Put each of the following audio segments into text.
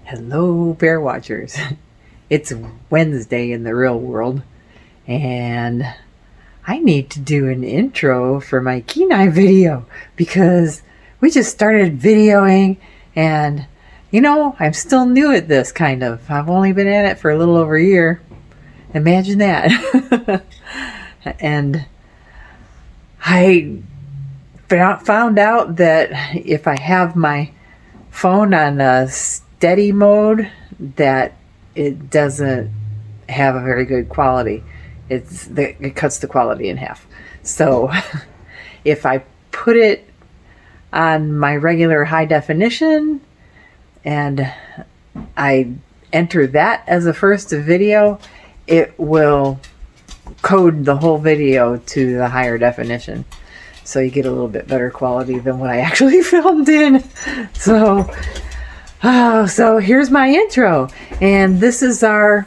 Hello, bear watchers. It's Wednesday in the real world, and I need to do an intro for my Kenai video because we just started videoing, and I'm still new at this, kind of. I've only been at it for a little over a year. Imagine that. And I found out that if I have my phone on a steady mode, that it doesn't have a very good quality. It cuts the quality in half. So if I put it on my regular high definition and I enter that as a first video, it will code the whole video to the higher definition. So you get a little bit better quality than what I actually filmed in. So here's my intro. And this is our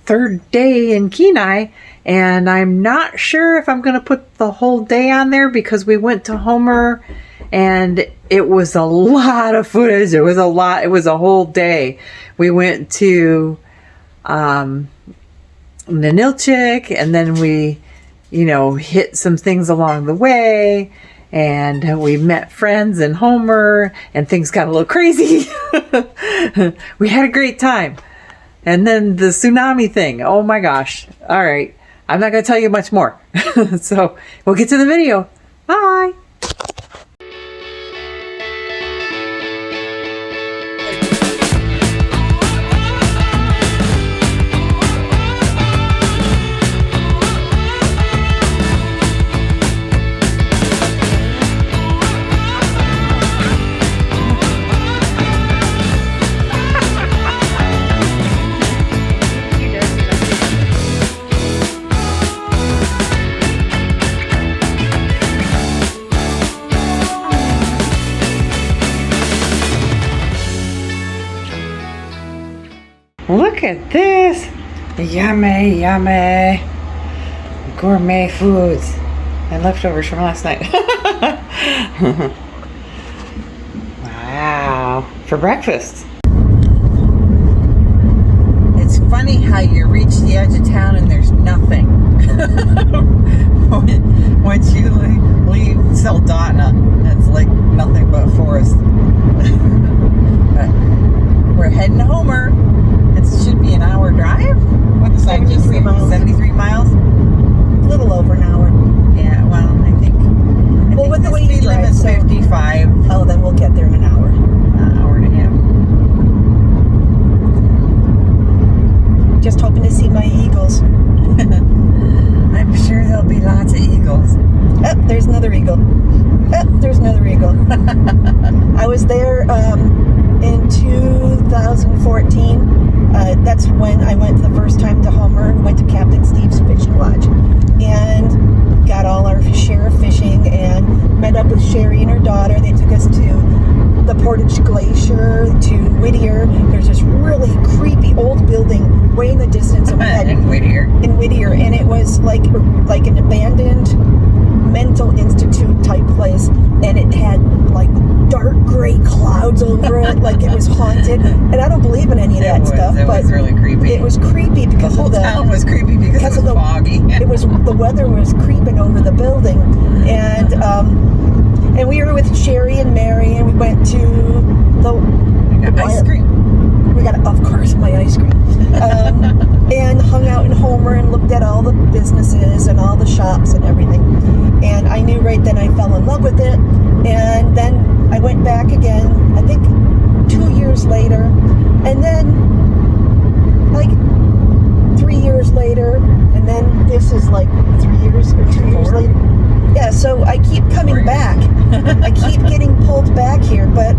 third day in Kenai. And I'm not sure if I'm going to put the whole day on there because we went to Homer and it was a lot of footage. It was a whole day. We went to Ninilchik, and then we hit some things along the way, and we met friends in Homer, and things got a little crazy. We had a great time. And then the tsunami thing. Oh my gosh. All right. I'm not going to tell you much more. So we'll get to the video. Bye. Look at this! Yummy, yummy! Gourmet foods and leftovers from last night. Wow! For breakfast. It's funny how you reach the edge of town and there's nothing. Once you leave Saldana, it's like nothing but forest. But we're heading to Homer. It should be an hour drive. What the sign just say? 73 miles? A little over an hour. Yeah, well, I think with the way you drive, limit's 55. Oh, then we'll get there in an hour. An hour and a half. Just hoping to see my eagles. I'm sure there'll be lots of eagles. Oh, there's another eagle. Oh, there's another eagle. I was there in 2014. That's when I went the first time to Homer. We went to Captain Steve's Fishing Lodge and got all our share of fishing and met up with Sherry and her daughter. They took us to the Portage Glacier, to Whittier. There's this really creepy old building way in the distance. And in Whittier. In Whittier. And it was like an abandoned mental institute type place. And it had like dark gray clouds over it, like it was haunted. And I don't believe in any of that stuff. It was really creepy. It was creepy because the whole town was creepy because it was foggy. The weather was creeping over the building, and we were with Sherry and Mary, and we went to the ice cream. We got, of course, my ice cream, and hung out in Homer and looked at all the businesses and all the shops and everything. And I knew right then I fell in love with it. And then I went back again, I think 2 years later, and then like 3 years later, and then this is like 3 years or 2 years later. Yeah, so I keep coming back. I keep getting pulled back here, but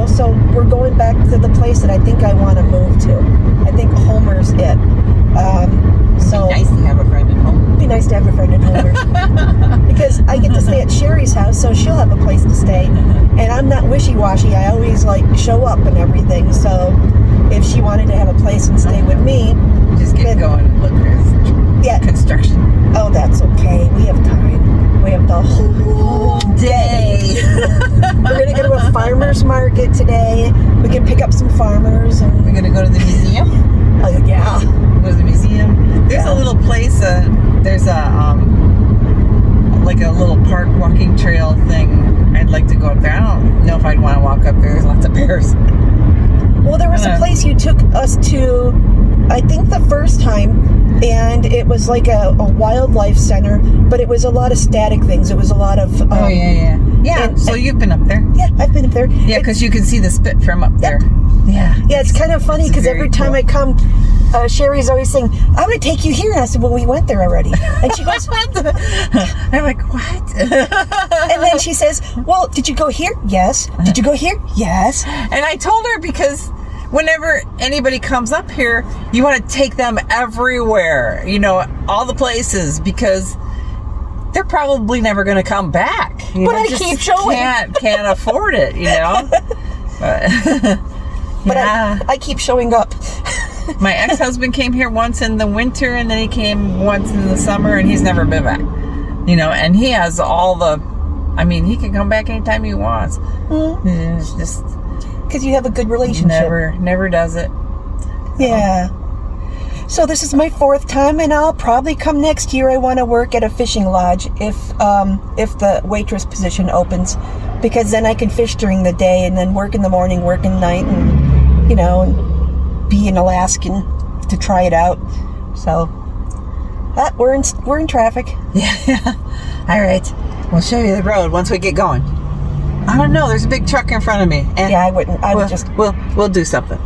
so we're going back to the place that I think I want to move to. I think Homer's it. So nice to have a friend at home. It'd be nice to have a friend at Homer. Because I get to stay at Sherry's house, so she'll have a place to stay. And I'm not wishy-washy. I always show up and everything. So if she wanted to have a place and stay with me. Just get going. Look, there's construction. Oh, that's okay. We have time. We have the whole day. We're going to go to a farmer's market today. We can pick up some farmers. And we're going to go to the museum. Oh, yeah. Go to the museum. There's a little place. There's like a little park walking trail thing. I'd like to go up there. I don't know if I'd want to walk up there. There's lots of bears. Well, there was a place you took us to, I think the first time, and it was like a wildlife center, but it was a lot of static things. It was a lot of... Yeah, so you've been up there. Yeah, I've been up there. Yeah, because you can see the spit from up there. Yeah. Yeah, it's kind of funny because every time I come, Sherry's always saying, I'm going to take you here. And I said, well, we went there already. And she goes... I'm like, what? And then she says, well, did you go here? Yes. Did you go here? Yes. And I told her because whenever anybody comes up here, you want to take them everywhere, all the places, because they're probably never going to come back. But I keep showing. Can't afford it, But I keep showing up. My ex-husband came here once in the winter, and then he came once in the summer, and he's never been back. And he has all the... he can come back anytime he wants. Mm-hmm. It's just... Because you have a good relationship. Never does it. Yeah. So this is my 4th time, and I'll probably come next year. I want to work at a fishing lodge if the waitress position opens, because then I can fish during the day and then work in the morning, work at night, and and be an Alaskan to try it out. So we're in traffic. Yeah. All right. We'll show you the road once we get going. I don't know. There's a big truck in front of me. And yeah, I wouldn't. I would just. We'll do something.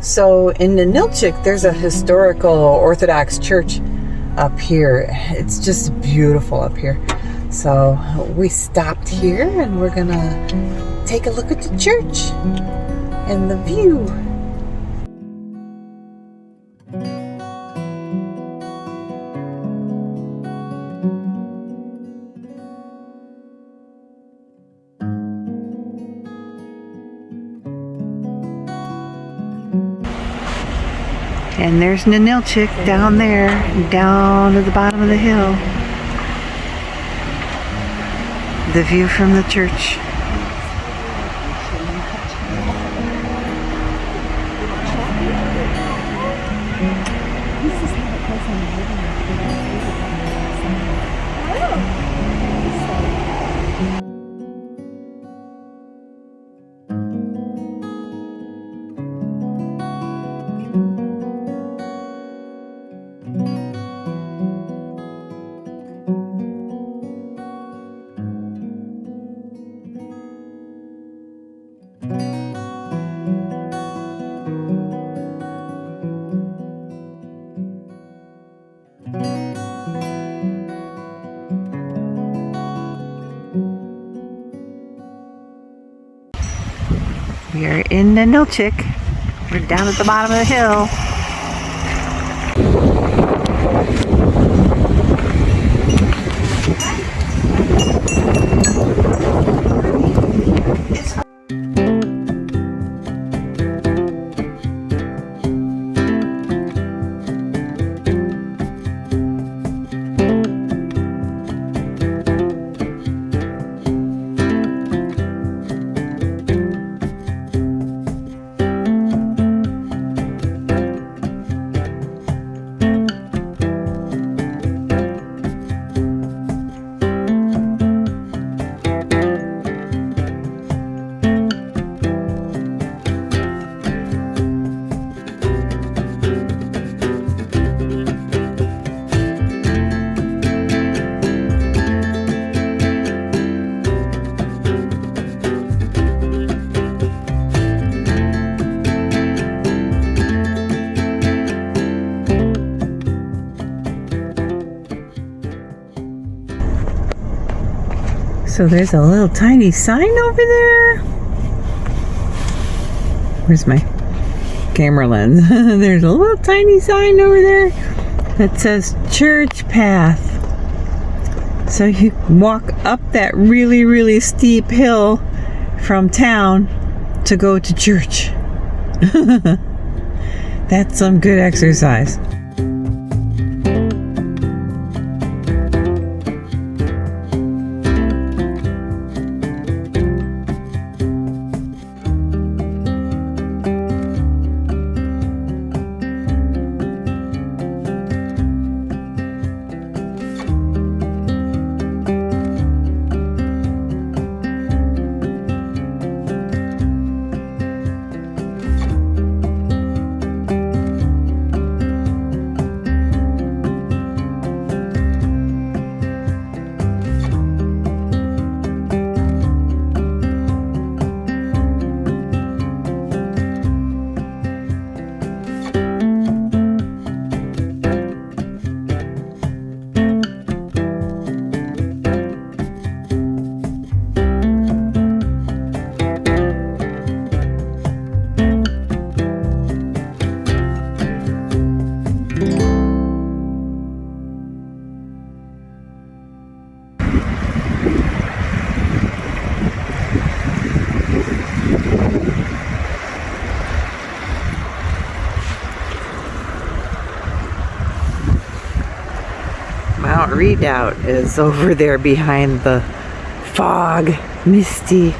So in Ninilchik, there's a historical Orthodox church up here. It's just beautiful up here. So we stopped here and we're gonna take a look at the church and the view. And there's Ninilchik down there, down at the bottom of the hill. the view from the church. We are in Ninilchik. We're down at the bottom of the hill. So there's a little tiny sign over there. Where's my camera lens? There's a little tiny sign over there that says church path. So you walk up that really, really steep hill from town to go to church. That's some good exercise. Mount Redoubt is over there behind the fog, misty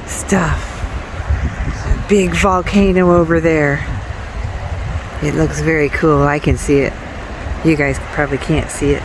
stuff. A big volcano over there. It looks very cool. I can see it. You guys probably can't see it.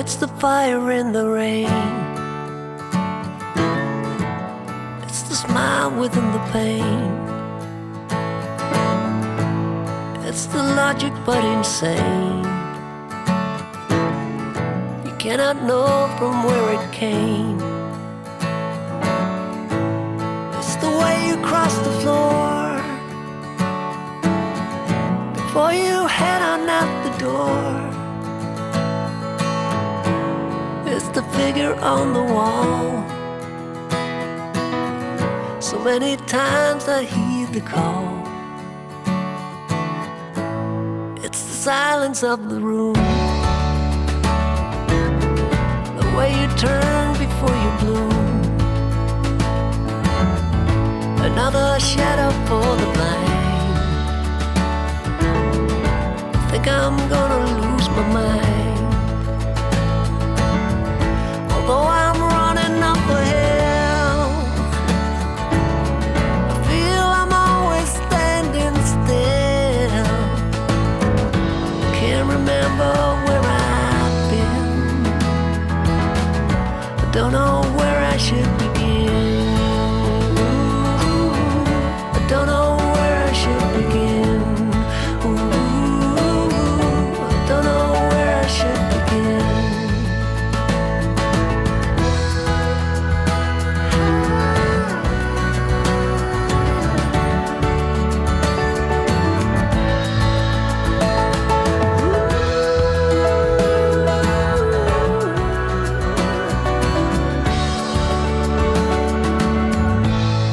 It's the fire in the rain. It's the smile within the pain. It's the logic but insane. You cannot know from where it came. It's the way you cross the floor before you head on out the door. It's the figure on the wall. So many times I heed the call. It's the silence of the room, the way you turn before you bloom. Another shadow for the blind. I think I'm gonna lose my mind. Although I'm running up a hill, I feel I'm always standing still. Can't remember where I've been. I don't know where I should begin. I don't know where I should begin. I don't know where I should begin.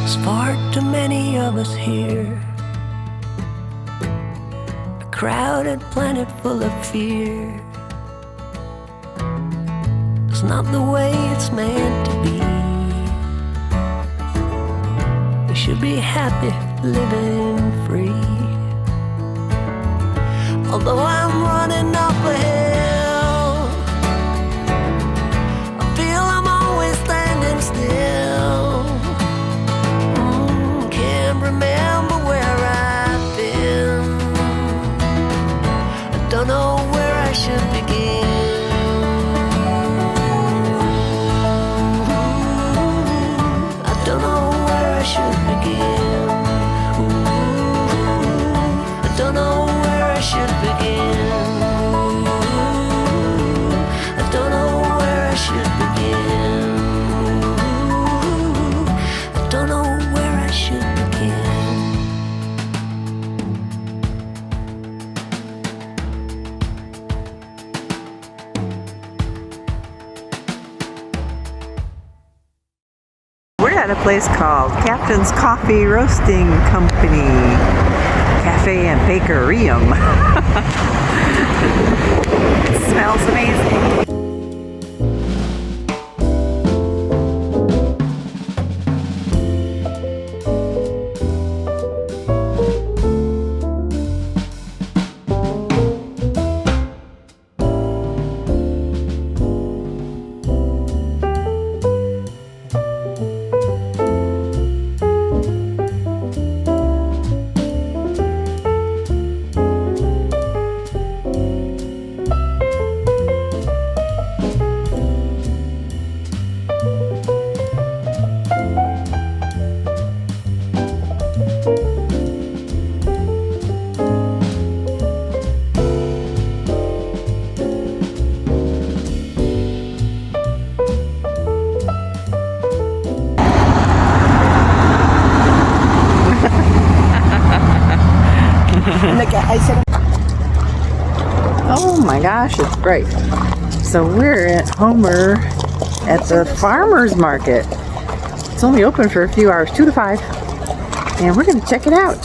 There's far too many of us here, a crowded planet full of fear. It's not the way it's meant to be. We should be happy living free. Although I'm running up a hill, I feel I'm always standing still. Can't remember where I've been. I don't know where I should begin. I don't know where I should begin. I don't know where I should begin. I don't know where I should begin. I don't know where I should begin. We're at a place called Captain's Coffee Roasting Company, Cafe and Bakerium. It smells amazing. Oh my gosh, it's bright. So we're at Homer at the farmer's market. It's only open for a few hours, 2 to 5. And we're going to check it out.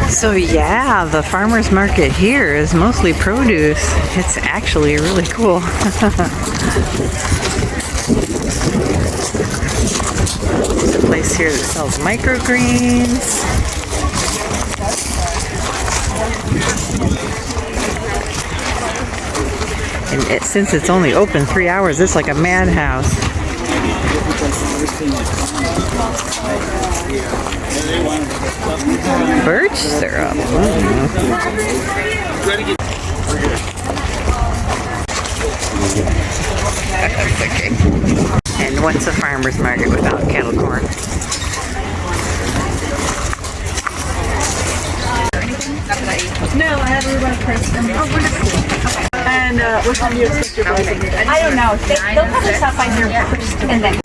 So yeah, the farmer's market here is mostly produce. It's actually really cool. There's a place here that sells microgreens. And since it's only open 3 hours, it's like a madhouse. Birch syrup. Okay. And what's a farmer's market without kettle corn? No, I have a rhubarb crisp. Oh, wonderful. Okay. And what time do you expect your boys to be? I don't know. They'll probably stop by here first and then.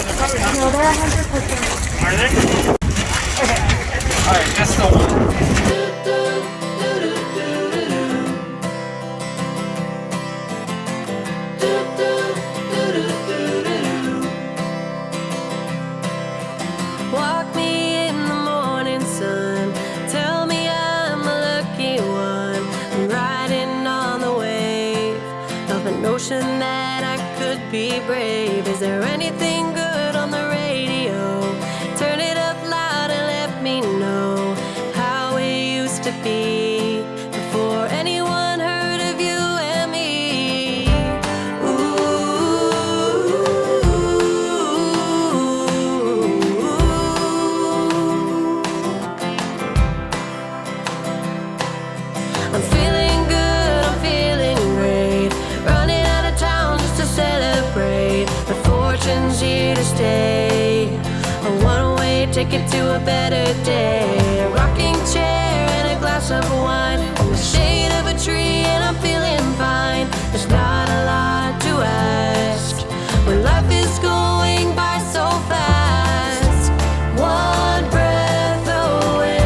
No, they're 100%. Are they? Okay. Alright, that's the one. Walk me in the morning sun. Tell me I'm a lucky one. I'm riding on the wave of a notion that I could be brave. Is there anything good on the radio? Turn it up loud and let me know how it used to be before anyone heard of you and me. I'm feeling good, I'm feeling great. Running out of town just to celebrate. The fortune's here to stay. A one-way ticket to a better day. A rocking chair and a glass of wine. In the shade of a tree and I'm feeling fine. There's not a lot to ask when life is going by so fast. One breath away.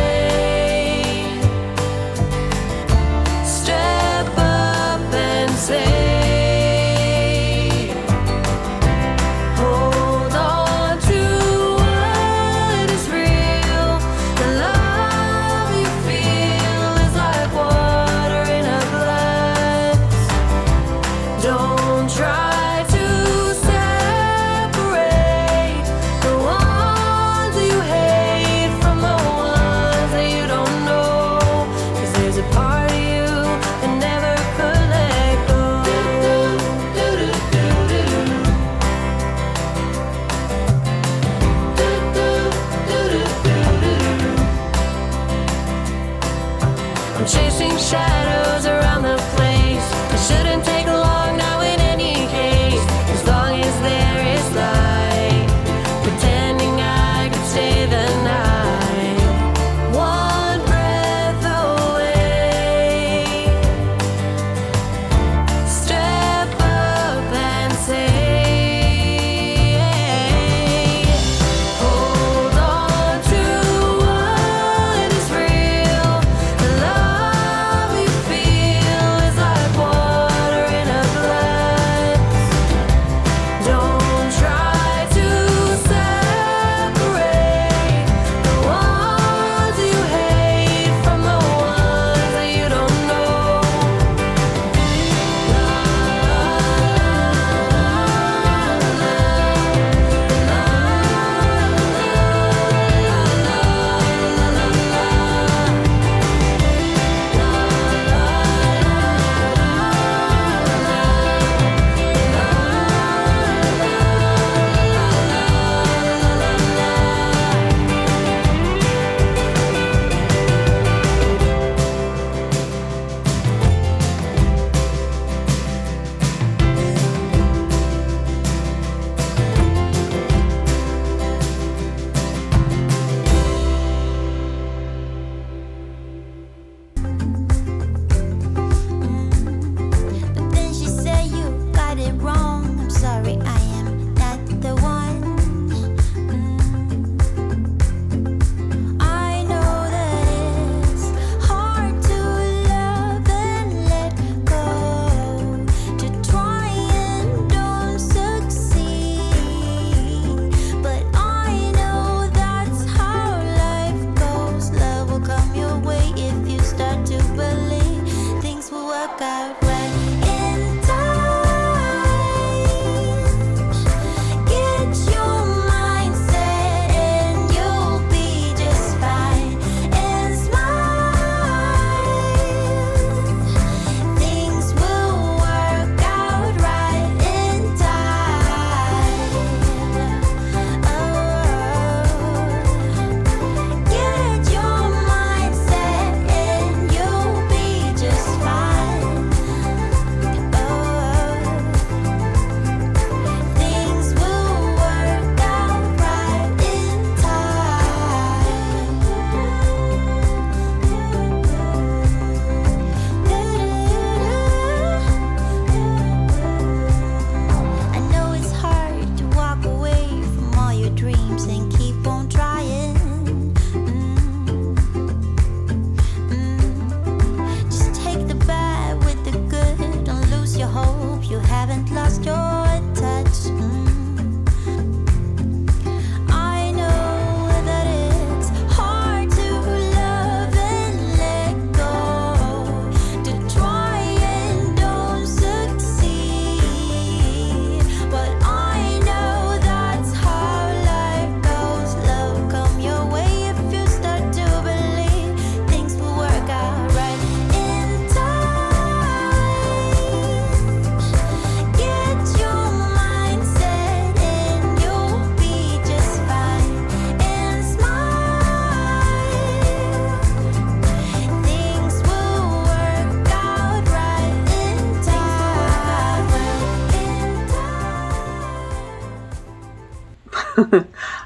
Step up and say, hold on to what is real. The love you feel is like water in a glass. Don't try to separate the ones you hate from the ones that you don't know. 'Cause there's a part of you that never could let go. I'm chasing shadows around the place. It shouldn't take long now in any case. As long as there is light, pretending I could stay the night. One breath away. Step up and say, hold on to what is real. The love you feel is like water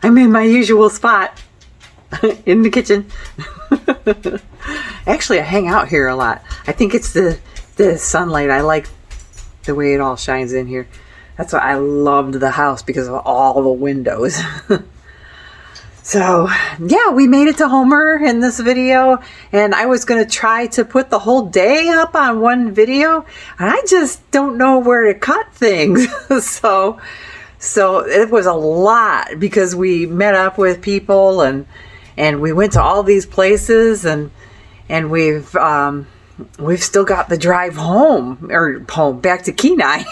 I'm in my usual spot in the kitchen. Actually, I hang out here a lot. I think it's the sunlight. I like the way it all shines in here. That's why I loved the house, because of all the windows. So, yeah, we made it to Homer in this video, and I was going to try to put the whole day up on one video, and I just don't know where to cut things. So it was a lot, because we met up with people and we went to all these places, and we've still got the drive home back to Kenai.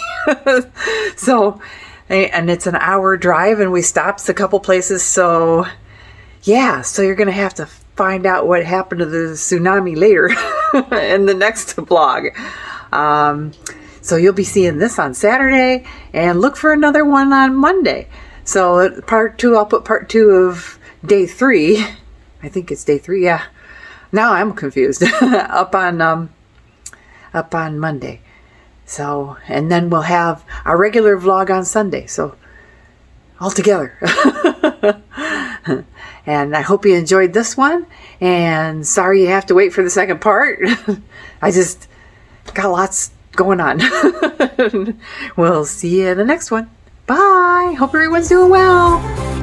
So, and it's an hour drive, and we stopped a couple places. So yeah, so you're going to have to find out what happened to the tsunami later in the next vlog. So you'll be seeing this on Saturday, and look for another one on Monday. So part 2, I'll put part 2 of day 3. I think it's day 3. Yeah. Now I'm confused. up on Monday. So, and then we'll have our regular vlog on Sunday. So all together. And I hope you enjoyed this one, and sorry you have to wait for the second part. I just got lots going on. We'll see you in the next one. Bye. Hope everyone's doing well.